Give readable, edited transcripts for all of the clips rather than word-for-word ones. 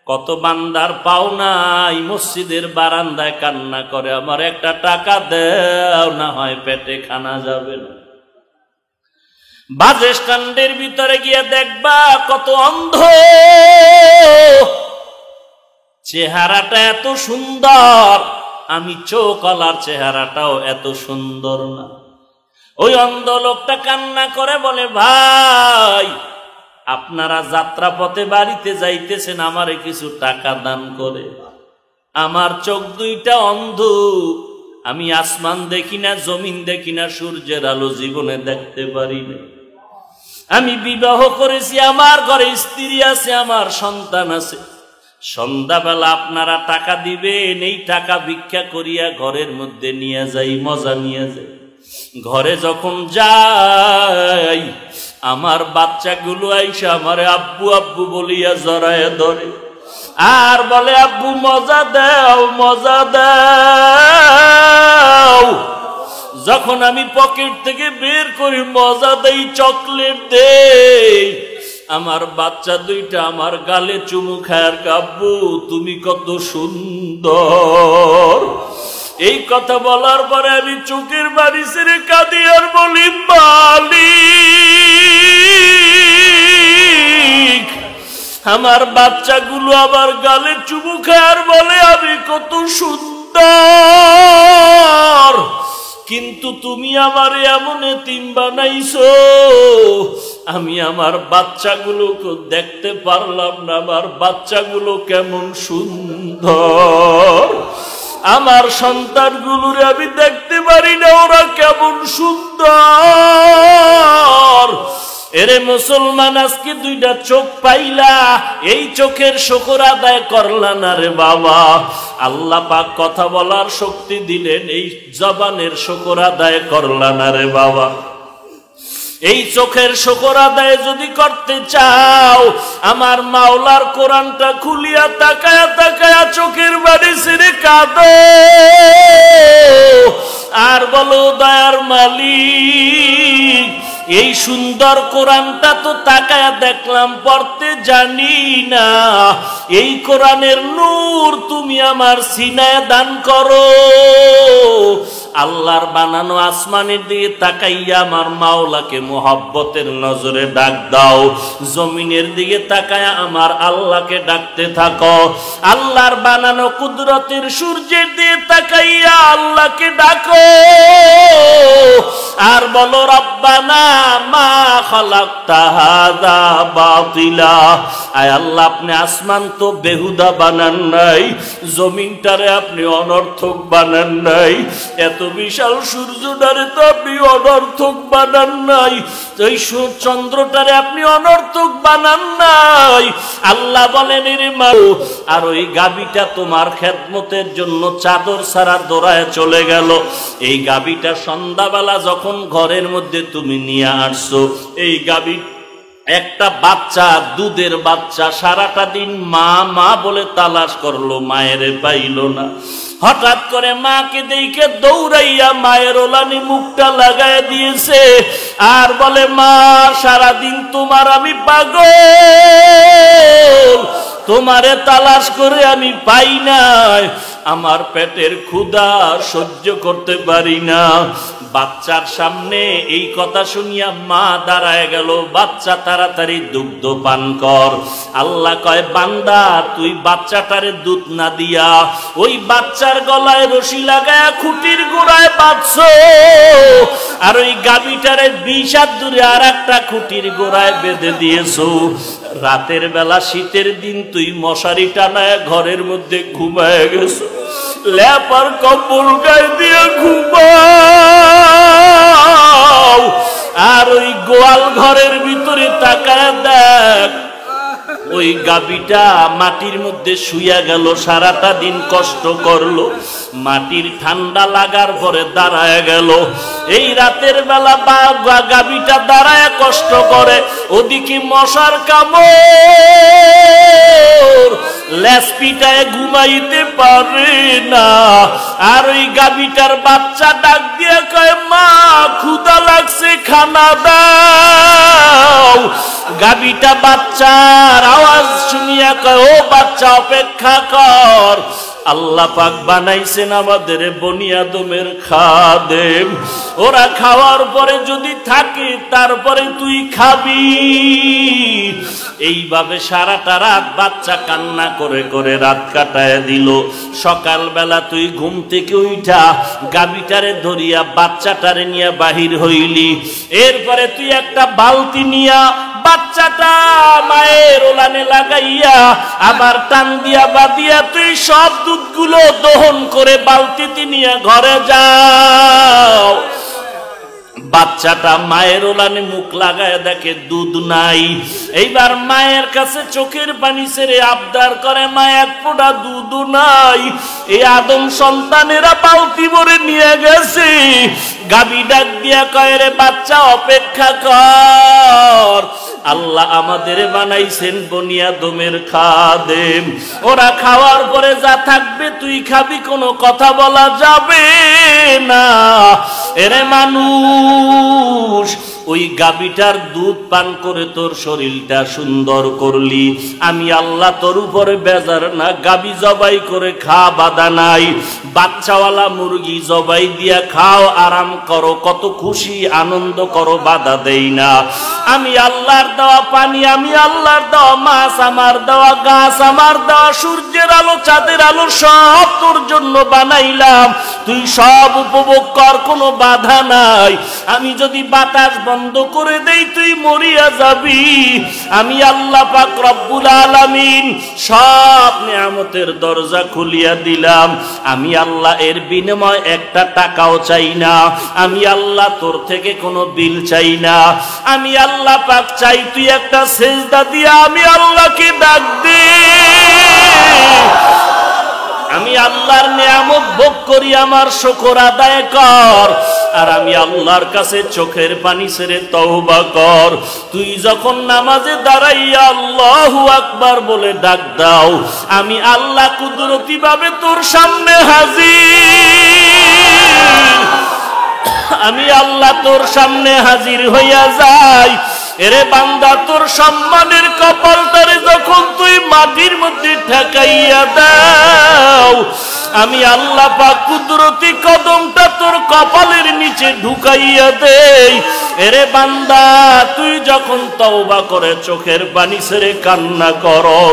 কত বান্দার পাও নাই মসজিদের বারান্দায় কান্না করে, আমার একটা টাকা দাও, না হয় পেটে খানা যাবে না। বাস স্ট্যান্ডের ভিতরে গিয়ে দেখবা কত অন্ধ, চেহারাটা এত সুন্দর, আমি চোখলার চেহারাটাও এত সুন্দর না। ওই অন্ধ লোকটা কান্না করে বলে, ভাই আপনারা যাত্রাপথে বাড়িতে যাইতেছেন, আমারে কিছু টাকা দান করে। আমার চোখ দুইটা অন্ধ, আমি আসমান দেখি না, জমিন দেখি না, সূর্যের আলো জীবনে দেখতে পারি না। আমি বিবাহ করেছি, আমার ঘরে স্ত্রী আছে, আমার সন্তান আছে। সন্ধ্যাবেলা আপনারা টাকা দিবেন, এই টাকা ভিক্ষা করিয়া ঘরের মধ্যে নিয়ে যাই, মজা নিয়ে যাই। ঘরে যখন যাই, আমার বাচ্চাগুলো আইসা আমারে আব্বু আব্বু বলিয়া জড়ায় ধরে আর বলে, আব্বু মজা দাও, মজা দাও। যখন আমি পকেট থেকে বের করি মজা দেই, চকলেট দেই, আমার বাচ্চা দুইটা আমার গালে চুমু খায়, আব্বু তুমি কত সুন্দর। এই কথা বলার পরে আমি চোখের বাড়ি ছেড়ে কাঁদি আর বলি, মালিক আমার বাচ্চাগুলো আমার গালে চুমু খায় আর বলে আমি কত সুন্দর, কিন্তু তুমি আমার এমন এতিম বানাইছো, আমি আমার বাচ্চাগুলোকে দেখতে পারলাম না, আমার বাচ্চাগুলো কেমন সুন্দর, আমার সন্তানগুলোরে আমি দেখতে পারি না, ওরা কেমন সুন্দর। এরে মুসলমান, আজকে দুইটা চোখ পাইলা, এই চোখের শুকর আদায় করলা না রে বাবা। আল্লাহ পাক কথা বলার শক্তি দিলেন, এই জবানের শুকর আদায় করলা না রে বাবা। এই চোখের শুকর আদায় যদি করতে চাও, আমার মাওলার কোরআনটা খুলিয়া তাকায়া তাকায়া চোখের বাড়ি ছেড়ে কাঁদো আর বলো, দয়ার মালিক এই সুন্দর কোরআনটা তো তাকায়া দেখলাম, পড়তে জানি না, এই কোরআনের নূর তুমি আমার সিনায় দান করো। আল্লাহর বানানো আসমানের দিকে তাকাইয়া আমার মাওলাকে মোহাব্বতের নজরে ডাক দাও, জমিনের দিকে তাকায়া আমার আল্লাহকে ডাকতে থাকো। আল্লাহর বানানো কুদরতের সূর্যের দিকে তাকাইয়া আল্লাহকে ডাকো আর বলো, রব্বানা মা খালাকতা হাযা বাতিলা। আয় আল্লাহ, আপনি আসমান তো বেহুদা বানান নাই, জমিনটারে আপনি অনর্থক বানান নাই, এত বিশাল সূর্যটারে তো আপনি অনর্থক বানান নাই, ওই চন্দ্রটারে আপনি অনর্থক বানান নাই। আল্লাহ বলেন, রে মাও, আর ওই গাভীটা তোমার খেদমতের জন্য চাদর ছাড়া দৌড়ায় চলে গেল। এই গাভীটা সন্ধ্যাবেলা যখন ঘরের মধ্যে তুমি নিয়ে আসছো, এই গাভী একটা বাচ্চা, দুধের বাচ্চা, সারাটা দিন মা মা বলে তালাশ করলো, মায়ের পাইল না। হঠাৎ করে মাকে দেখে দৌড়াইয়া মায়ের ওলানি মুখটা লাগায় দিয়েছে আর বলে, মা সারাদিন তোমার আমি পাগল, তোমারে তালাশ করে আমি পাই নাই, আমার পেটের ক্ষুধা সহ্য করতে পারি না। বাচ্চার সামনে এই কথা শুনিয়া মা দাঁড়ায় গেল, বাচ্চা তাড়াতাড়ি দুগ্ধ পান কর। আল্লাহ কয়, বান্দা তুই বাচ্চাটারে দুধ না দিয়া ওই বাচ্চার গলায় রশি লাগায়া খুঁটির গোড়ায় বাঁধছো, আর ওই গাভীটারে 20 হাত দূরে আর একটা খুঁটির গোড়ায় বেঁধে দিয়েছো। রাতের বেলা শীতের দিন তুই মশারি টানায় ঘরের মধ্যে ঘুমায় গেছো, লেপার কম্বল গায়ে দিয়ে ঘুমাও, আর ওই গোয়াল ঘরের ভিতরে তাকায় দেখ, ওই গাভীটা মাটির মধ্যে শুইয়া গেল, সারাটা দিন কষ্ট করলো, মাটির ঠান্ডা লাগার পরে দাঁড়ায় গেল। এই রাতের বেলা গাভীটা দাঁড়ায় কষ্ট করে, ওদিকে মশার কামড়, লেজ পিটায় ঘুমাইতে পারে না। আর ওই গাভীটার বাচ্চা ডাক দিয়ে কয়, মা ক্ষুধা লাগছে, খানা দাও। গাবিটা বাচ্চার আওয়াজ শুনিয়া কয়, ও বাচ্চা অপেক্ষা কর। আল্লাহ পাক বানাইছেন আমাদের বনি আদমের খাদেম। ওরা খাওয়ার পরে যদি থাকে তারপরে তুই খাবি। এইভাবে সারাটা রাত বাচ্চা কান্না করে করে রাত কাটায় দিল। সকালবেলা তুই ঘুম থেকে উঠা গাবিটারে ধরিয়া বাচ্চাটারে নিয়ে বাহির হইলি। এরপরে তুই একটা বালতি নিয়া বাচ্চাটা মায়ের ওলানে লাগাইয়া আবার টান দিয়া বাঁধিয়া তুই সব দুধগুলো দহন করে বালতিতে নিয়ে ঘরে যাও। বাচ্চাটা মায়ের ওলানে মুখ লাগায় দেখে দুধ নাই। এইবার মায়ের কাছে চোখের পানি ছেড়ে আবদার করে, মা এক ফোঁটা দুধ নাই। এই আদম সন্তানেরা বালতি ভরে নিয়ে গেছে। গাবি ডাক দিয়া কয়, রে বাচ্চা অপেক্ষা কর। আল্লাহ আমাদের বানাইছেন বনি আদমের খাদেম। ওরা খাওয়ার পরে যা থাকবে তুই খাবি, কোনো কথা বলা যাবে না। এরে মানুষ, ওই গাবিটার দুধ পান করে তোর শরীরটা সুন্দর করলি, আমি আল্লাহ তোর উপরে বেজার না। গাবি জবাই করে খা, বাধা নাই। বাচ্চাওয়ালা মুরগি জবাই দিয়া খাও, আরাম করো, কত খুশি আনন্দ করো, বাধা দেই না। আমি আল্লাহর দেওয়া পানি, আমি আল্লাহর দেওয়া মাছ, আমার দেওয়া গাছ, আমার দেওয়া সূর্যের আলো, চাঁদের আলো সব তোর জন্য বানাইলাম। তুই সব উপভোগ কর, কোনো বাধা নাই। আমি যদি বাতাস বন্ধ করে দেই তুই মরিয়া যাবি। আমি আল্লাহ পাক রব্বুল আলামিন সব নিয়ামতের দরজা খুলিয়া দিলাম। আমি আল্লাহ এর বিনিময় একটা টাকাও চাই না। আমি আল্লাহ তোর থেকে কোনো বিল চাই না। আমি আল্লাহ পাক চাই তুই একটা সেজদা দিয়া আমি আল্লাহকে ডাক দে। আমি আল্লাহর নিয়ামত ভোগ করি, আমার শুকর আদায় কর। আর আমি আল্লাহর কাছে চোখের পানি ছেড়ে তওবা কর। তুই যখন নামাজে দাঁড়াইয়া আল্লাহু আকবার বলে ডাক দাও, আমি আল্লাহ কুদরতি ভাবে তোর সামনে হাজির। আমি আল্লাহ তোর সামনে হাজির হইয়া যাই। এরে বান্দা, তোর সম্মানের কপালটারে যখন তুই মাটির মধ্যে ঠেকাইয়া দাও, আমি আল্লাহ পাক কুদরতি কদমটা তোর কপালের নিচে ঢুকাইয়া দেই। এরে বান্দা, তুই যখন তওবা করে চোখের পানি ছেড়ে কান্না করো,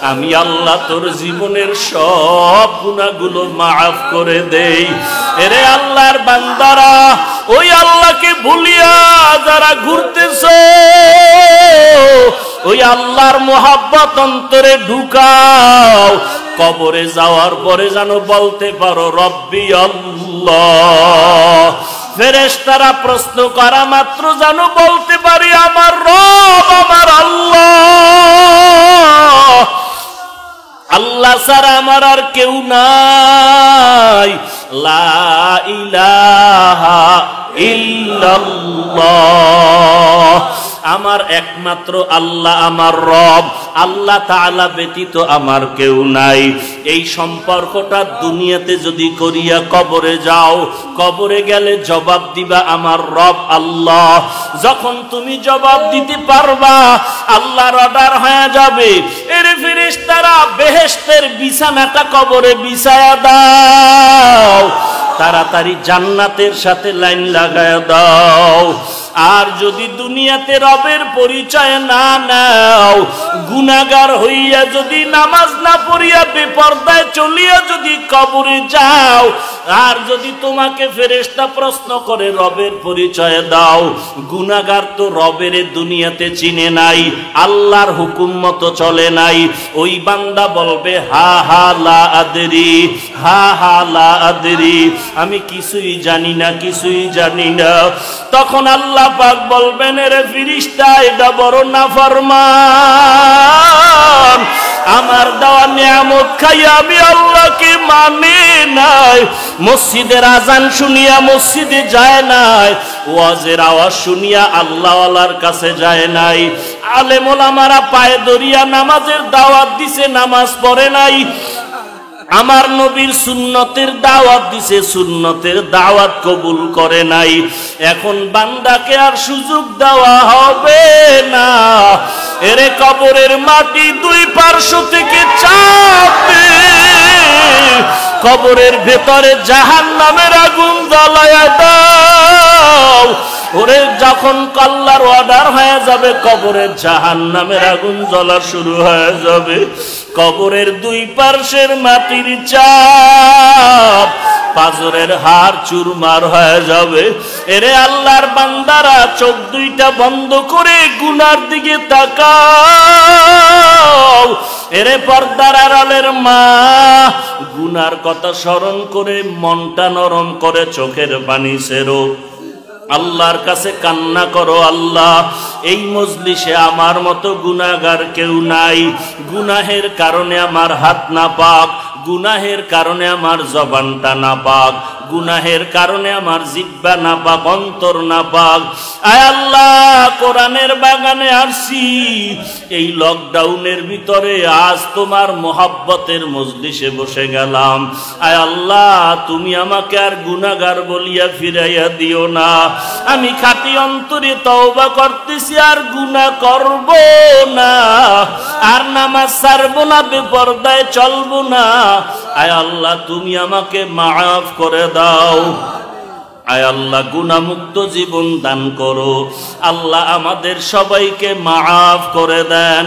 আমি আল্লাহ তোর জীবনের সব গুনাহগুলো মাফ করে দেই। এরে আল্লাহর বান্দারা, ওই আল্লাহকে ভুলিয়া যারা ঘুরতেছো, ওই আল্লাহর মোহাব্বত অন্তরে ঢুকাও। কবরে যাওয়ার পরে যেন বলতে পারো রব্বি আল্লাহ। ফেরেশতারা প্রশ্ন করা মাত্র যেন বলতে পারি আমার রব আমার আল্লাহ। আল্লাহ ছাড়া আমার আর কেউ নাই। লা ইলাহা ইল্লাল্লাহ। আমার একমাত্র আল্লাহ আমার রব, আল্লাহ তাআলা ব্যতীত আমার কেউ নাই। এই সম্পর্কটা দুনিয়াতে যদি করিয়া কবরে যাও, কবরে গেলে জবাব দিবা আমার রব আল্লাহ। যখন তুমি জবাব দিতে পারবা, আল্লাহর অর্ডার হয়ে যাবে, এর ফেরেশতারা বেহেশতের বিছানাটা কবরে বিছায়া দাও, তাড়াতাড়ি জান্নাতের সাথে লাইন লাগায় দাও। আর যদি দুনিয়াতে রবের পরিচয় না নাও, গুনাহগার হইয়া যদি নামাজ না পড়িয়া বেপরদায় চলিয়া যদি কবরে যাও, আর যদি তোমাকে ফেরেশতা প্রশ্ন করে রবের পরিচয় দাও, গুনাহগার তো রবের দুনিয়াতে চিনে নাই, আল্লাহর হুকুম মতো চলে নাই, ওই বান্দা বলবে হা হা লা আদরি, হা হা লা আদরি, আমি কিছুই জানি না, কিছুই জানি না। তখন আল্লাহ পাক বলবেন, রে ফেরেশতা, এটা বড় নাফরমান, আমার দেওয়া নিয়ামত খাইয়া আমি আল্লাহকে মানে নাই। মসজিদের আজান শুনিয়া মসজিদে যায় নাই, ওয়াজের আওয়াজ শুনিয়া আল্লাহওয়ালার কাছে যায় নাই, আলেম ওলামারা পায়ে ধরিয়া নামাজের দাওয়াত দিছে, নামাজ পড়ে নাই। আমার নবীর সুন্নতের দাওয়াত দিছে, সুন্নতের দাওয়াত কবুল করে নাই। এখন বান্দাকে আর সুযোগ দেওয়া হবে না। এরে কবরের মাটি দুই পার্শ্ব থেকে চাপবে, কবরের ভেতরে জাহান্নামের আগুন জ্বালায়া দাও। ওরে যখন আল্লাহর অর্ডার হয়ে যাবে, কবরের জাহান্নামের আগুন জ্বলা শুরু হয়ে যাবে। কবরের দুই পার্শ্বের মাটির চাপ, পাজরের হাড় চুরমার হয়ে যাবে। এরে আল্লাহর বান্দারা চোখ দুইটা বন্ধ করে গুনার দিকে তাকাও। এরে পর্দার আড়ালের মা, গুনার কথা স্মরণ করে মনটা নরম করে চোখের পানি ছেড়ো, আল্লাহর কাছে কান্না করো। আল্লাহ, এই মজলিসে আমার মতো গুনাহগার কেউ নাই। গুনাহের কারণে আমার হাত নাপাক, গুনাহের কারণে আমার জবানটা নাপাক, গুনাহের কারণে আমার জিহ্বা নাপাক, অন্তর নাপাক। আয় আল্লাহ, কোরআনের বাগানে আসছি, এই লকডাউনের ভিতরে আজ তোমার মোহাব্বতের মজলিসে বসে গেলাম। আয় আল্লাহ, তুমি আমাকে আর গুনাহগার বলিয়া ফিরাইয়া দিও না। আমি খাঁটি অন্তরে তওবা করতেছি, আর গুনাহ করব না, আর নামাজ ছাড়বো না, বেপরদায় চলবো না। আয় আল্লাহ, তুমি আমাকে মাফ করে দাও। আয় আল্লাহ, গুনাহমুক্ত জীবন দান করো। আল্লাহ আমাদের সবাইকে মাফ করে দেন।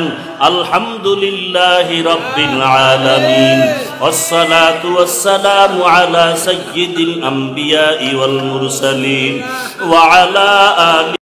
আলহামদুলিল্লাহি রাব্বিল আলামিন, ওয়াসসালাতু ওয়াসসালামু আলা সাইয়্যিদিল আম্বিয়াই ওয়াল মুরসালিন ওয়া আলা